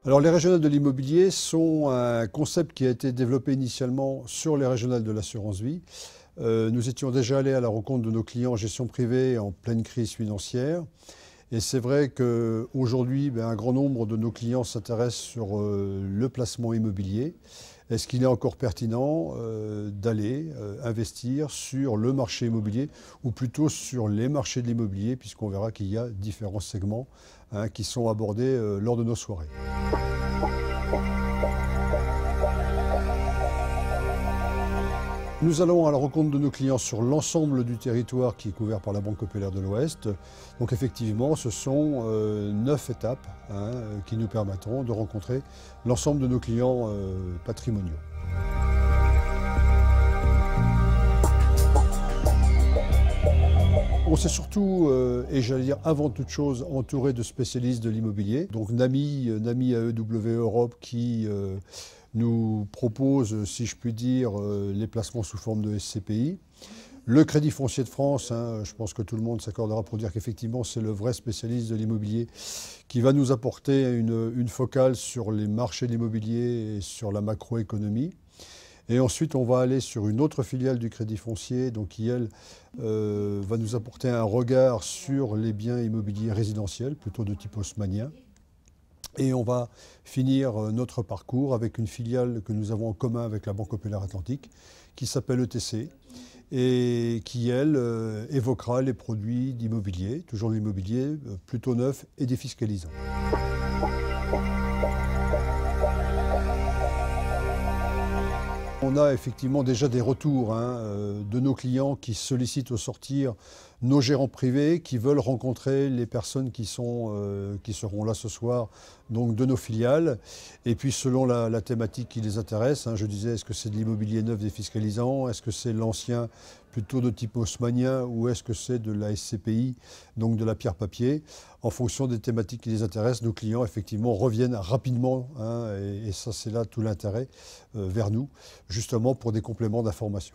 Alors les régionales de l'immobilier sont un concept qui a été développé initialement sur les régionales de l'assurance vie. Nous étions déjà allés à la rencontre de nos clients en gestion privée en pleine crise financière. Et c'est vrai qu'aujourd'hui, un grand nombre de nos clients s'intéressent sur le placement immobilier. Est-ce qu'il est encore pertinent d'aller investir sur le marché immobilier ou plutôt sur les marchés de l'immobilier, puisqu'on verra qu'il y a différents segments qui sont abordés lors de nos soirées. Nous allons à la rencontre de nos clients sur l'ensemble du territoire qui est couvert par la Banque Populaire de l'Ouest. Donc effectivement, ce sont 9 étapes qui nous permettront de rencontrer l'ensemble de nos clients patrimoniaux. On s'est surtout, et j'allais dire avant toute chose, entouré de spécialistes de l'immobilier. Donc NAMI AEW Europe qui nous propose, si je puis dire, les placements sous forme de SCPI. Le Crédit Foncier de France, je pense que tout le monde s'accordera pour dire qu'effectivement c'est le vrai spécialiste de l'immobilier qui va nous apporter une focale sur les marchés de l'immobilier et sur la macroéconomie. Et ensuite, on va aller sur une autre filiale du Crédit Foncier, donc qui, elle, va nous apporter un regard sur les biens immobiliers résidentiels, plutôt de type haussmannien. Et on va finir notre parcours avec une filiale que nous avons en commun avec la Banque Populaire Atlantique, qui s'appelle ETC, et qui, elle, évoquera les produits d'immobilier, toujours l'immobilier plutôt neuf et défiscalisant. On a effectivement déjà des retours de nos clients qui sollicitent au sortir nos gérants privés, qui veulent rencontrer les personnes qui seront là ce soir, donc de nos filiales. Et puis selon la thématique qui les intéresse, je disais, est-ce que c'est de l'immobilier neuf défiscalisant, est-ce que c'est l'ancien plutôt de type haussmannien ou est-ce que c'est de la SCPI, donc de la pierre-papier. En fonction des thématiques qui les intéressent, nos clients effectivement reviennent rapidement, et ça c'est là tout l'intérêt vers nous, justement pour des compléments d'information.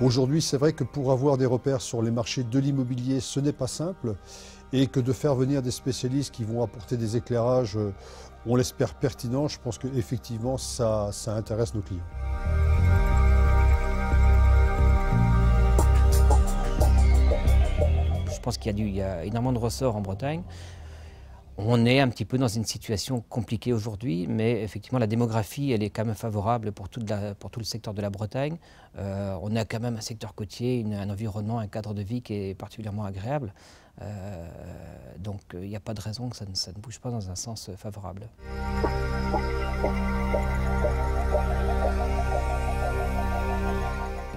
Aujourd'hui, c'est vrai que pour avoir des repères sur les marchés de l'immobilier, ce n'est pas simple, et que de faire venir des spécialistes qui vont apporter des éclairages, on l'espère pertinents, je pense qu'effectivement ça intéresse nos clients. Je pense qu'il y a énormément de ressorts en Bretagne. On est un petit peu dans une situation compliquée aujourd'hui, mais effectivement la démographie elle est quand même favorable pour tout le secteur de la Bretagne. On a quand même un secteur côtier, un environnement, un cadre de vie qui est particulièrement agréable. Donc il n'y a pas de raison que ça ne bouge pas dans un sens favorable.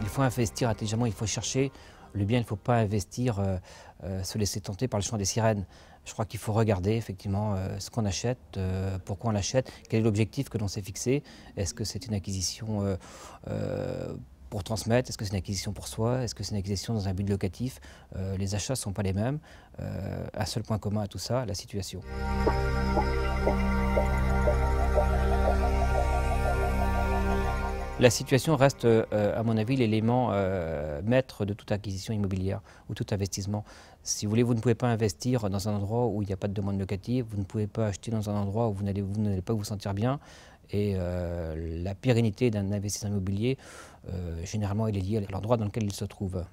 Il faut investir intelligemment, il faut chercher le bien, il ne faut pas investir, se laisser tenter par le chant des sirènes. Je crois qu'il faut regarder effectivement ce qu'on achète, pourquoi on l'achète, quel est l'objectif que l'on s'est fixé. Est-ce que c'est une acquisition pour transmettre? Est-ce que c'est une acquisition pour soi? Est-ce que c'est une acquisition dans un but locatif? Les achats ne sont pas les mêmes. Un seul point commun à tout ça, la situation. La situation reste, à mon avis, l'élément maître de toute acquisition immobilière ou tout investissement. Si vous voulez, vous ne pouvez pas investir dans un endroit où il n'y a pas de demande locative, vous ne pouvez pas acheter dans un endroit où vous n'allez pas vous sentir bien. Et la pérennité d'un investissement immobilier, généralement, il est lié à l'endroit dans lequel il se trouve.